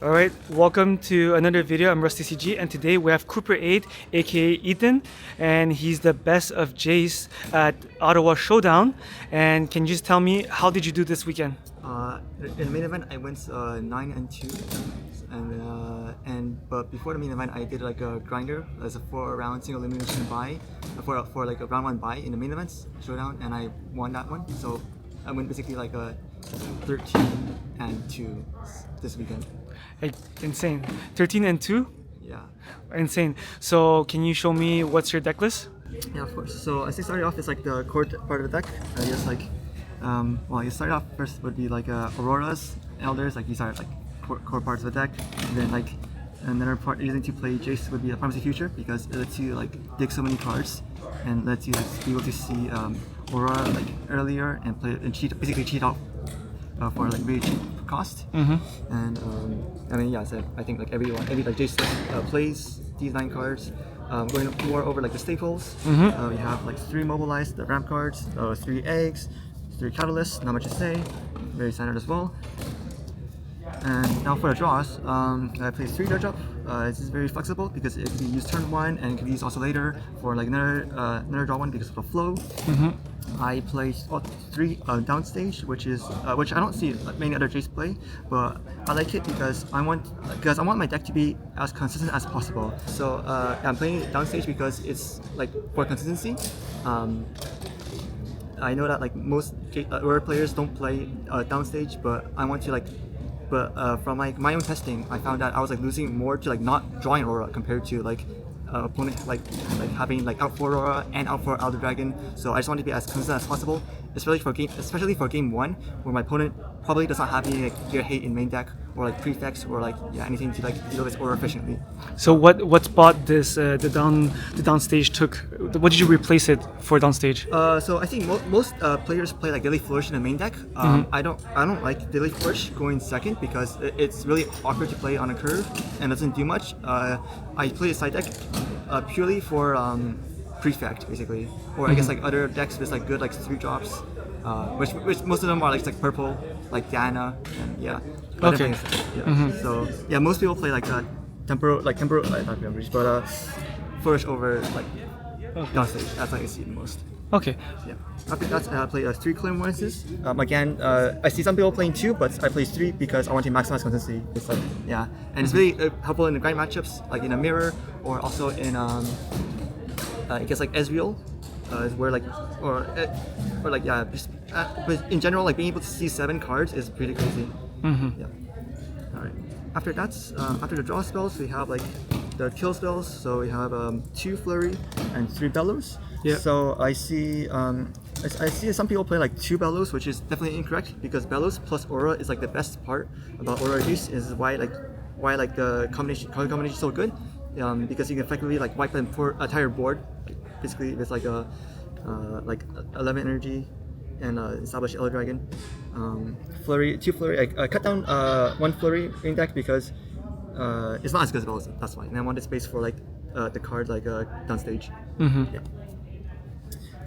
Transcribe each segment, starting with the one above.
Alright, welcome to another video. I'm Rusty CG, and today we have c00perate, aka Ethan, and he's the best of Jayce at Ottawa Showdown. And can you just tell me, how did you do this weekend? In the main event, I went 9-2, but before the main event, I did like a grinder as a 4-round single elimination buy for like a round 1 buy in the main events showdown, and I won that one. So I went basically like a 13-2 this weekend. Hey, insane. 13-2? Yeah. Insane. So can you show me what's your deck list? Yeah, of course. So as I started off, it's like the core part of the deck. I just like, you start off first would be like Auroras, Elders, like these are like core parts of the deck. And then like another part using to play Jayce would be a Pharmacy Future, because it lets you like dig so many cards and lets you be able to see Aurora like earlier and play and basically cheat out for like very cheap cost. And I mean, yeah, so I think like every like Jayce plays these 9 cards. Going more over like the staples, we have like 3 Mobilize, the ramp cards, 3 eggs, 3 catalysts, not much to say, very standard as well. And now for the draws, I play 3 Dredge Up. This is very flexible because it can be used turn 1 and it can be used also later for like another draw 1 because of the flow. I play 3 Downstage, which I don't see many other Jayce play, but I like it because I want my deck to be as consistent as possible. So I'm playing Downstage because it's like for consistency. I know that like most Aurora players don't play Downstage, but I want to like. But from like my own testing, I found that I was like losing more to like not drawing Aurora compared to like opponent like having like out for Aurora and out for Elder Dragon. So I just want to be as consistent as possible, especially for game 1, where my opponent probably does not have any like Gear Hate in main deck or like prefects or like anything to like deal with Aurora efficiently. So what spot this the downstage took? What did you replace it for downstage? So I think most players play like Deadly Flourish in the main deck. I don't like Deadly Flourish going second because it's really awkward to play on a curve and doesn't do much. I play a side deck purely for prefect basically, or I guess like other decks with like good like 3 drops, which most of them are like purple, like Diana, and yeah. Okay. So yeah, most people play like temporal not Temporal Breach, but Flourish over like Downstage. That's like I see it the most. Okay. Yeah. After that, I play 3 Clairvoyances. Again, I see some people playing 2, but I play 3 because I want to maximize consistency. It's like, yeah, and it's really helpful in the grind matchups, like in a mirror, or also in I guess like Ezreal, is where like or like yeah, but in general, like being able to see 7 cards is pretty crazy. Yeah. All right. After that, after the draw spells, we have like the kill spells. So we have 2 Flurry and 3 Bellows. Yeah. So I see some people play like 2 Bellows, which is definitely incorrect because Bellows plus Aura is like the best part about Aura use. Is why the color combination is so good, because you can effectively like wipe an entire board, basically with like a like 11 energy and establish Elder Dragon. Flurry, 2 Flurry. I cut down 1 Flurry in deck because it's not as good as Bellows. That's why, and I wanted space for like the card like Downstage. Yeah.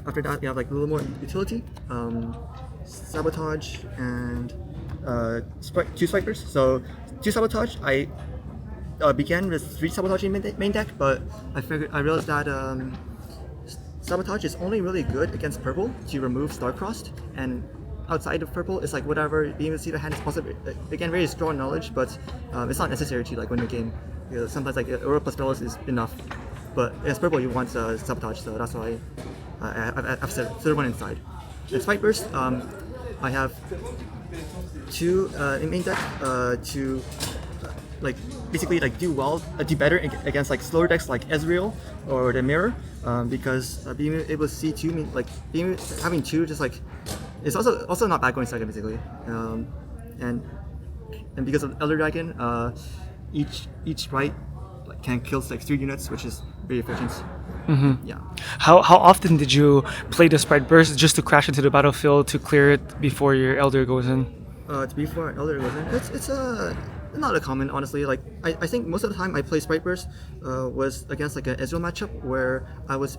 After that, we have like a little more utility, Sabotage and 2 Sprite Burst. So 2 Sabotage, I began with 3 Sabotage in main deck, but I realized that Sabotage is only really good against purple to remove Starcrossed, and outside of purple, it's like whatever being able to see the hand is possible. Again, very strong knowledge, but it's not necessary to like win the game. You know, sometimes like Aura plus Bellows is enough, but against purple you want Sabotage, so that's why I've said 3rd one inside. And Sprite Burst, I have 2 in main deck to like basically like do better against like slower decks like Ezreal or the Mirror, because being able to see 2 mean like having 2 just like it's also not bad going second basically, and because of Elder Dragon, each Sprite can kill like 3 units, which is very efficient. Yeah. How often did you play the Sprite Burst just to crash into the battlefield to clear it before your Elder goes in? Before Elder goes in, it's not a common, honestly. Like I think most of the time I play Sprite Burst was against like an Ezreal matchup where I was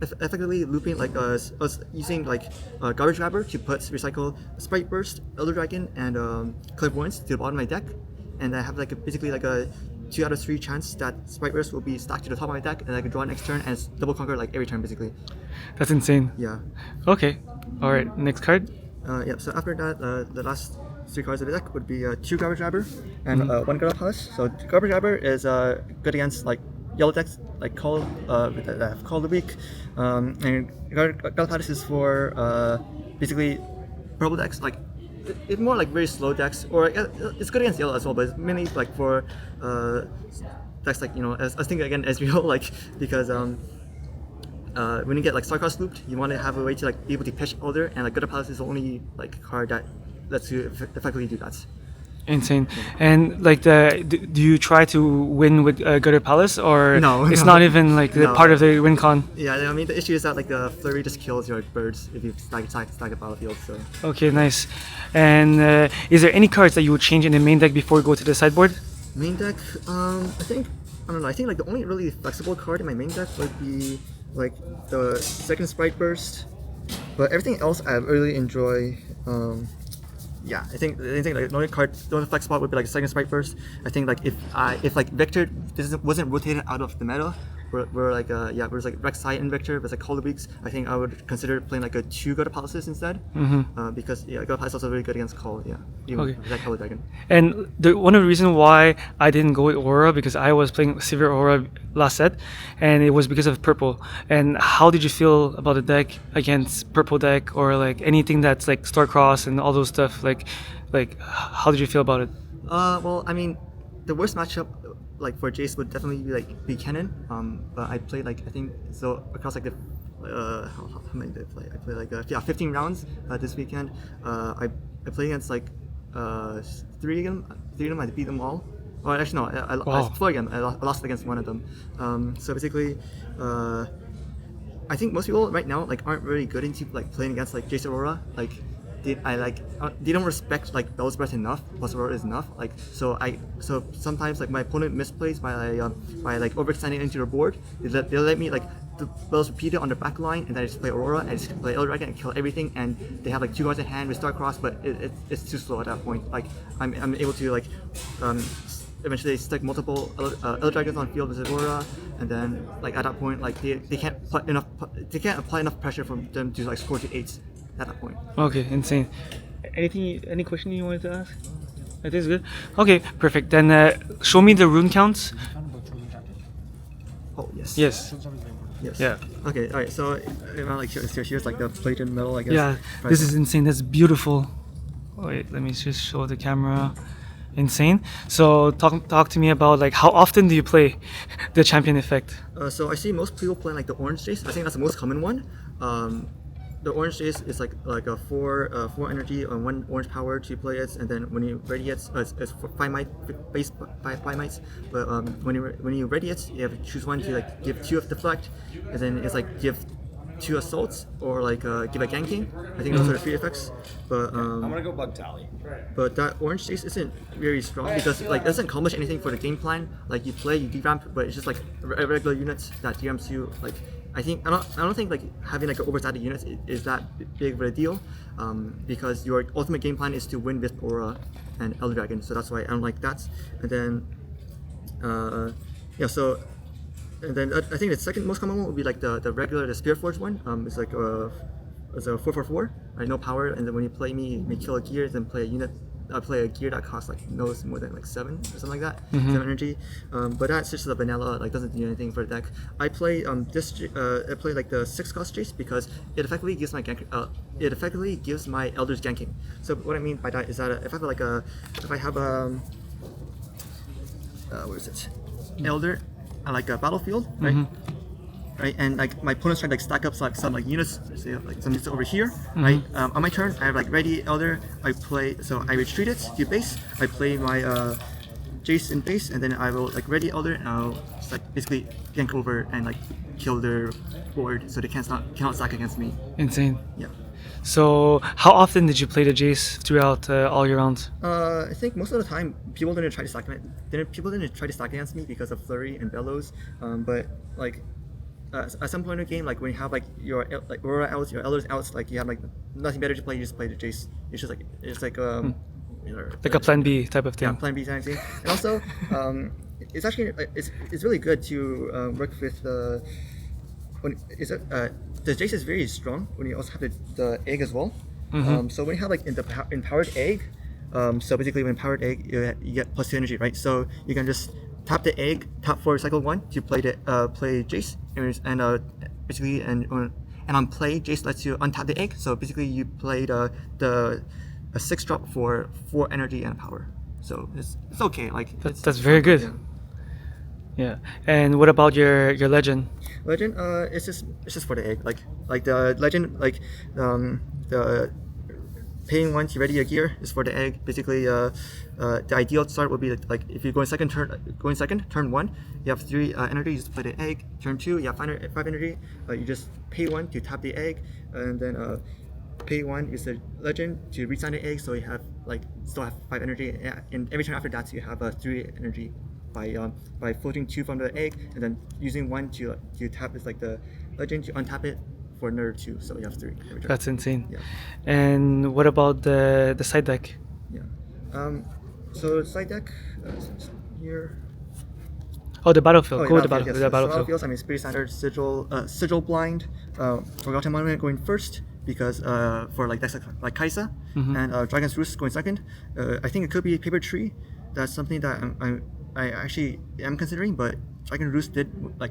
effectively looping like I was using like Garbage Grabber to recycle Sprite Burst, Elder Dragon, and Clairvoyance to the bottom of my deck. and I have like basically like a 2 out of 3 chance that Sprite Burst will be stacked to the top of my deck, and I can draw next turn and it's double conquer like every turn basically. That's insane. Yeah. Okay. All right. Next card. Yeah. So after that, the last 3 cards of the deck would be 2 Garbage Grabber and 1 Gutter Palace. So Garbage Grabber is good against like yellow decks like Call that have Call of the Week, and Gutter Palace is for basically purple decks like. It's more like very slow decks, or it's good against yellow as well, but it's mainly like for decks like, you know, as I was thinking again Ezreal, like because when you get like Starcross looped, you want to have a way to like be able to pitch Elder, and like Gutter Palace is the only like card that lets you effectively do that. Insane. And like do you try to win with Gutter Palace, or No, it's no. not even like the No. part of the win con? Yeah, I mean the issue is that like the Flurry just kills your birds if you stack a battlefield. So Okay, nice. And is there any cards that you would change in the main deck before you go to the sideboard? main deck, I don't know. I think like the only really flexible card in my main deck would be like the second Sprite Burst, but everything else I really enjoy. Yeah, I think like the only flex spot would be like a second Sprite Burst. I think like if like Victor wasn't rotated out of the meta, where like whereas like Rek'Sai and Victor was like Call of the Weeks, I think I would consider playing like a 2 Gutter Palaces instead. Because Gutter Palace is also really good against Call. Yeah, even Okay. that Color Dragon. And one of the reasons why I didn't go with Aurora, because I was playing Severe Aurora last set, and it was because of purple. And how did you feel about the deck against purple deck, or like anything that's like Starcross and all those stuff? Like how did you feel about it? Well, I mean, the worst matchup like for Jayce would definitely be Cannon. But I played like I think so across like the how many did I play? I played like 15 rounds this weekend. I played against like 3 of them. I beat them all. Well, actually no, I lost 4 again. I lost against one of them. So basically, I think most people right now like aren't really good into like playing against like Jayce Aurora. Like they don't respect like Bellows Breath enough. Plus Aurora is enough. Like so sometimes like my opponent misplays by like overextending into their board. They'll let me like the Bellows repeat it on the back line, and then I just play Aurora and just play Elder Dragon and kill everything. And they have like 2 cards in hand with Starcross, but it's too slow at that point. Like I'm able to like eventually stick multiple Elder Dragons on field with Aurora, and then like at that point like they can't apply enough pressure for them to like score to 8s at that point. Okay, insane. Any question you wanted to ask? That is good. Okay, perfect. Then show me the rune counts. Oh yes. Yes. Yes. Yeah. Okay. All right. So like here's like the plated metal, I guess. Yeah. This is insane. That's beautiful. Wait, let me just show the camera. Insane. So talk to me about like how often do you play the champion effect? So I see most people playing like the orange Jayce. I think that's the most common one. The orange Jayce is like a 4 energy and 1 orange power to play it, and then when you ready it, it's 5 might base 5 mites. But when you ready it, you have to choose one to like give 2 of deflect, and then it's like give 2 assaults or like give a ganking. I think those are the 3 effects. But I'm gonna go bug tally. But that orange Jayce isn't very strong because like it doesn't accomplish anything for the game plan. Like you play, you deramp, but it's just like a regular unit that deramps you. Like I don't think like having like an overstated unit is that big of a deal, because your ultimate game plan is to win with Aura and Elder Dragon. So that's why I don't like that. And then and then I think the second most common one would be like the regular Spear Forge one. It's like it's a 4/4, right? No power, and then when you play me, you may kill a gear, then play a unit. Play a gear that costs like more than like 7 or something like that, 7 energy. But that's just the vanilla, like doesn't do anything for the deck. I play I play like the 6 cost Jayce because it effectively gives my elders ganking. So what I mean by that is that if I have where is it? Elder like a battlefield, right? Right, and like my opponent's trying to like stack up some like units, say like some units over here, right? On my turn, I have like ready Elder. I retreat it to base. I play my Jayce in base, and then I will like ready Elder, and I'll just like basically gank over and like kill their board, so they cannot stack against me. Insane. Yeah. So how often did you play the Jayce throughout all your rounds? I think most of the time people didn't try to stack against me because of Flurry and Bellows, but like. At some point in the game, like when you have like your like Aurora outs, your Elders outs, like you have like nothing better to play, you just play the Jayce. It's just like Like a plan B type of thing. Yeah, plan B type thing. And also, it's actually it's really good to work with the Jayce is very strong when you also have the egg as well. So when you have like empowered egg, so basically when empowered egg you get +2 energy, right? So you can just tap the egg, tap for cycle 1 to play Jayce, and basically and on play Jayce lets you untap the egg. So basically you played a 6-drop for 4 energy and power. So it's okay. Like that's very good. Yeah. And what about your legend? Legend, it's just for the egg. Like the legend, like the paying once you ready your gear is for the egg. Basically, the ideal start would be like if you're going second, turn 1, you have 3 energy, you just play the egg. Turn 2, you have 5 energy. You just pay 1 to tap the egg, and then pay 1 is the legend to resign the egg, so you have still have 5 energy. And every turn after that, you have 3 energy by floating 2 from the egg, and then using 1 to tap is like the legend to untap it for another 2, so you have 3 every turn. That's insane. Yeah. And what about the side deck? Yeah. So side deck here. Oh, the battlefield. Oh, Go with the battlefield. battlefield. So battlefields, I mean, it's pretty standard. Sigil blind. Forgotten Monument going first because for like decks like Kaisa, and Dragon Roost going second. I think it could be Paper Tree. That's something that I actually am considering, but Dragon Roost did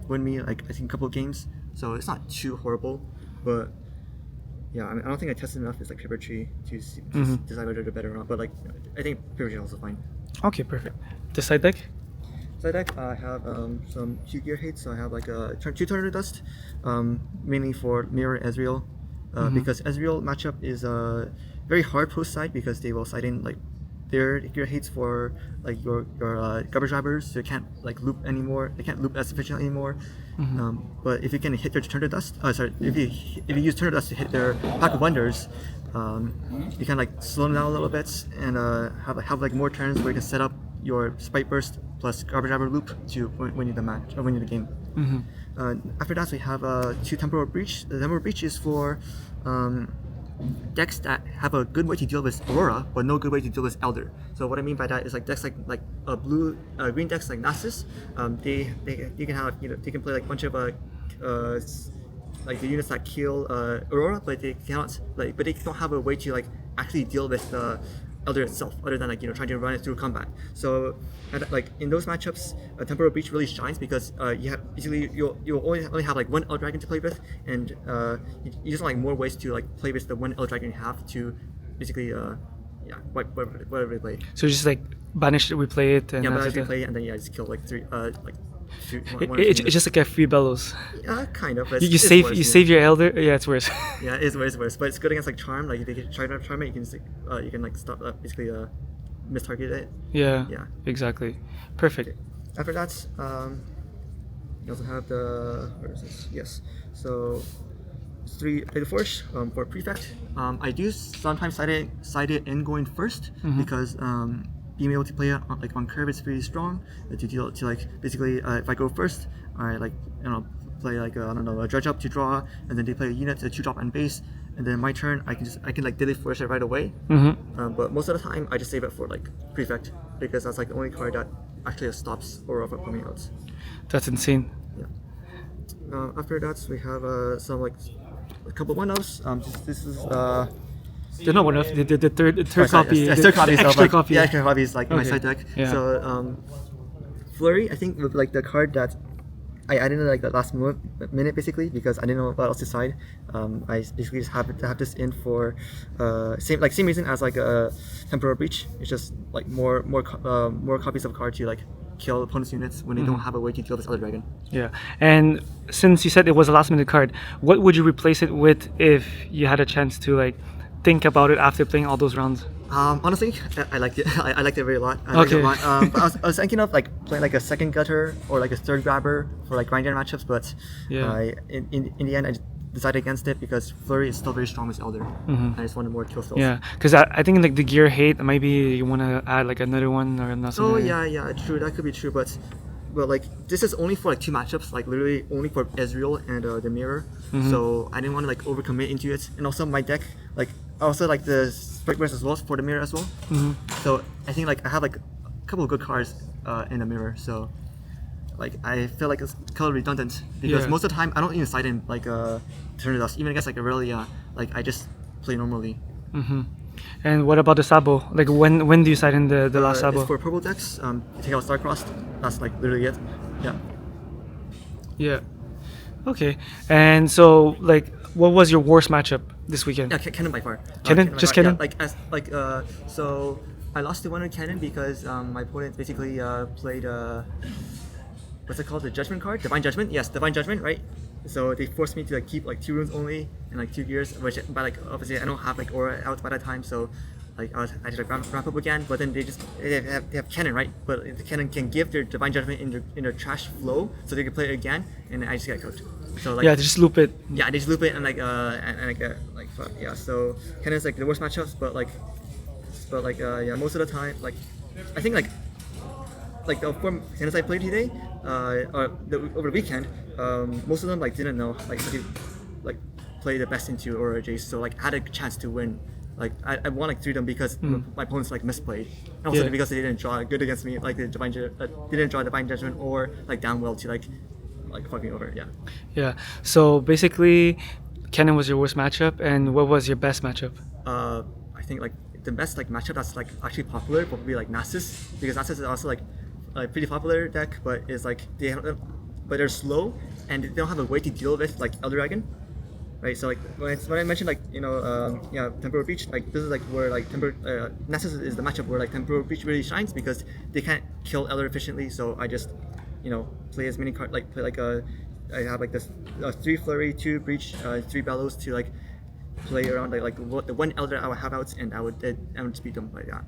win me I think a couple of games, so it's not too horrible. But yeah, I mean, I don't think I tested enough. It's like Paper Tree to decide whether they're better or not. But I think Paper Tree is also fine. Okay, perfect. The side deck? Side deck, I have some 2 gear hates. So I have like a 2 Tornado Dust, mainly for Mirror Ezreal, because Ezreal matchup is very hard post side because they will side in their gear hates for your garbage drivers, so you can't loop anymore. They can't loop as efficiently anymore. But if you can hit their Tornado Dust, if you use Tornado Dust to hit their Pack of Wonders, you can slow them down a little bit and have more turns where you can set up your Sprite Burst plus Garbage Driver loop to win you the match or win you the game. After that, we have 2 Temporal Breach. The Temporal Breach is for decks that have a good way to deal with Aurora, but no good way to deal with Elder. So what I mean by that is decks like green decks like Nasus. They can have they can play a bunch of the units that kill Aurora, but they cannot but they don't have a way to actually deal with the Elder itself, other than trying to run it through combat. So in those matchups, Temporal Breach really shines because you have basically you'll only have 1 Eldragon to play with, and you just more ways to play with the 1 Eldragon you have to basically whatever they play. So just banish it, replay it, and banish, replay it, and then just kill 3 it's just like a free Bellows. Yeah, kind of. You save your Elder. Yeah, it's worse. Yeah, it's worse. But it's good against Charm. If they try to Charm it, you can stop basically mistarget it. Yeah. Exactly. Perfect. Okay. After that, you also have where is this? Yes. So 3 Deadly Flourish for Prefect. I do sometimes side it in going first because being able to play it on curve is pretty strong to deal to basically if I go first, I play I don't know, a Dredge Up to draw, and then they play a unit to 2-drop on base, and then my turn I can Deadly Flourish it right away. But most of the time I just save it for Prefect because that's the only card that actually stops Aurora from coming out. That's insane. Yeah. After that we have some a couple 1-offs. This is they're not 1-off. The third copy. Yes, third copy. Extra copy. Yeah, extra copy is my side deck. Yeah. So Flurry, I think, was the card that I added in the last minute basically because I didn't know what else to side. I basically just happened to have this in for same reason as a Temporal Breach. It's just more copies of card to kill opponent's units when they don't have a way to kill this other dragon. Yeah, and since you said it was a last minute card, what would you replace it with if you had a chance to think about it after playing all those rounds? Honestly, I liked it. I liked it very lot. But I was thinking of playing a second gutter or a third grabber for grinder matchups, but in the end I decided against it because Flurry is still very strong with Elder. I just wanted more kill spells. Yeah, because I think the gear hate, maybe you want to add another one or nothing. Oh yeah, true. That could be true, but this is only for 2 matchups, literally only for Ezreal and the Mirror. So I didn't want to overcommit into it, and also my deck also like the Sprite Burst as well for the mirror as well. So I think like I have like a couple of good cards in the mirror. So like I feel like it's color redundant because Yeah. most of the time I don't even side in like Turn Dust. Even against like Aurelia, like I just play normally. And what about the Sabo? Like when do you side in the last Sabo? It's for purple decks. Take out Starcrossed. That's like literally it. Yeah. Yeah. Okay. And so like what was your worst matchup this weekend? Yeah, Cannon by far. Cannon? By Just far. Cannon? Yeah, so I lost to one on Cannon because my opponent basically played what's it called? The Judgment card? Divine Judgment? Yes, Divine Judgment, right? So they forced me to like keep like 2 runes only and like 2 gears, which but like obviously I don't have like aura out by that time, so like I had to like ramp up again. But then they have Cannon, right? But the Cannon can give their Divine Judgment in their trash flow, so they can play it again, and I just got cooked. So like Yeah, just loop it. yeah, they just loop it and like fuck, yeah. So Cannon's like the worst matchups, but yeah, most of the time like I think like the 4 Cannons I played today over the weekend, most of them like didn't know like how to like play the best into or Jayce, so like I had a chance to win. Like I won like 3 of them because my opponents like misplayed, and also Yeah. because they didn't draw good against me, like the didn't draw Divine Judgment or like down well to like fuck me over. Yeah. Yeah. So basically Cannon was your worst matchup, and what was your best matchup? I think like the best like matchup that's like actually popular would probably like Nasus, because Nasus is also like a pretty popular deck, but it's like but they're slow and they don't have a way to deal with like Elder Dragon, right? So like when I mentioned like yeah, Temporal Breach, like this is like where like Nasus is the matchup where like Temporal Breach really shines because they can't kill Elder efficiently. So I just play as many cards, like play like I have like this 3 Flurry, 2 Breach, 3 Bellows to like play around like the 1 Elder I would have out, and I would speed them like that.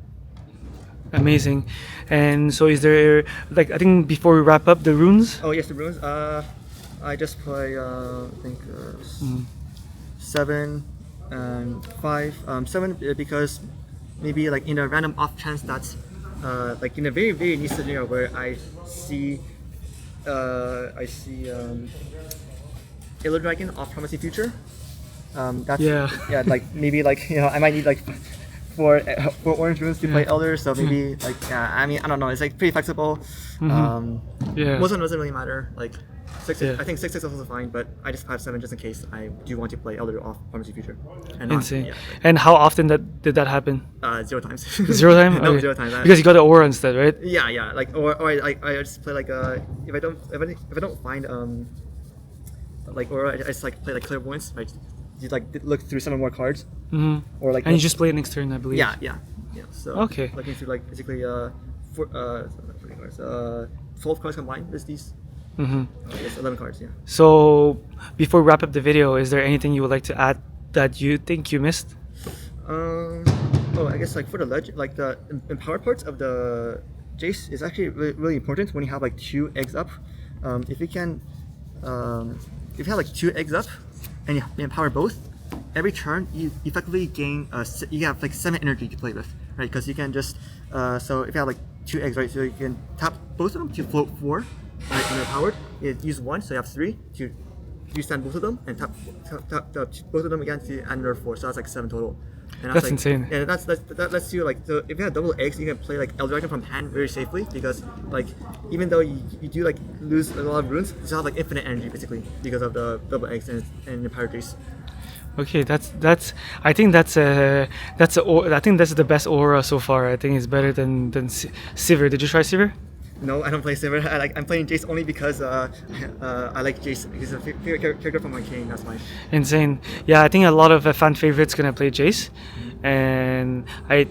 Amazing. And so is there like I think before we wrap up the runes? Oh yes, the runes. I just play I think 7 and 5. 7 because maybe like in a random off chance that's like in a very very niche scenario where I see Elder Dragon off Promising Future. That's Yeah. like maybe like I might need like 4 orange runes to play Elder, so maybe like I mean I don't know, it's like pretty flexible. Yeah. Most of them doesn't really matter. Like 6, Yeah. I think 6 is also fine, but I just have 7 just in case I do want to play Elder off Promising Future. And Insane. Yeah, And how often did that happen? 0 times. 0 time? No, Okay. 0 times. Because you got the aura instead, right? Yeah, like or I just play like if I don't find like or I just like play like Clairvoyance, right? You like look through 7 more cards, or like And you just play it next turn, I believe. yeah. So Okay. looking through like basically 12 cards combined is these. Yes, 11 cards. Yeah. So before we wrap up the video, is there anything you would like to add that you think you missed? Oh, I guess like for the like the empowered parts of the Jayce is actually really important when you have like 2 eggs up. If you can, if you have like 2 eggs up and you empower both, every turn you effectively gain you have like 7 energy to play with, right? Because you can just so if you have like 2 eggs, right? So you can tap both of them to float 4, right? When they're powered, you use 1, so you have 3 to you stand both of them and tap both of them again to add another 4, so that's like 7 total. And That's like, insane. Yeah, that lets you like, so if you have double eggs, you can play like Elder Dragon from hand very safely, because like even though you do like lose a lot of runes, you still have like infinite energy basically because of the double eggs and your power Jayce. Okay, that's. I think that's I think that's the best aura so far. I think it's better than Sivir. Did you try Sivir? No, I don't play Sivir. I'm playing Jayce only because I like Jayce. He's a favorite character from my king. That's why. Insane. Yeah, I think a lot of fan favorites gonna play Jayce, and I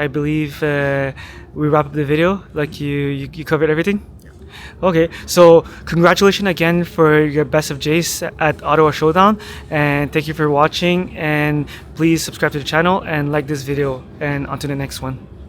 believe we wrap up the video. Like you covered everything. Okay, so congratulations again for your best of Jayce at Ottawa Showdown, and thank you for watching, and please subscribe to the channel and like this video, and on to the next one.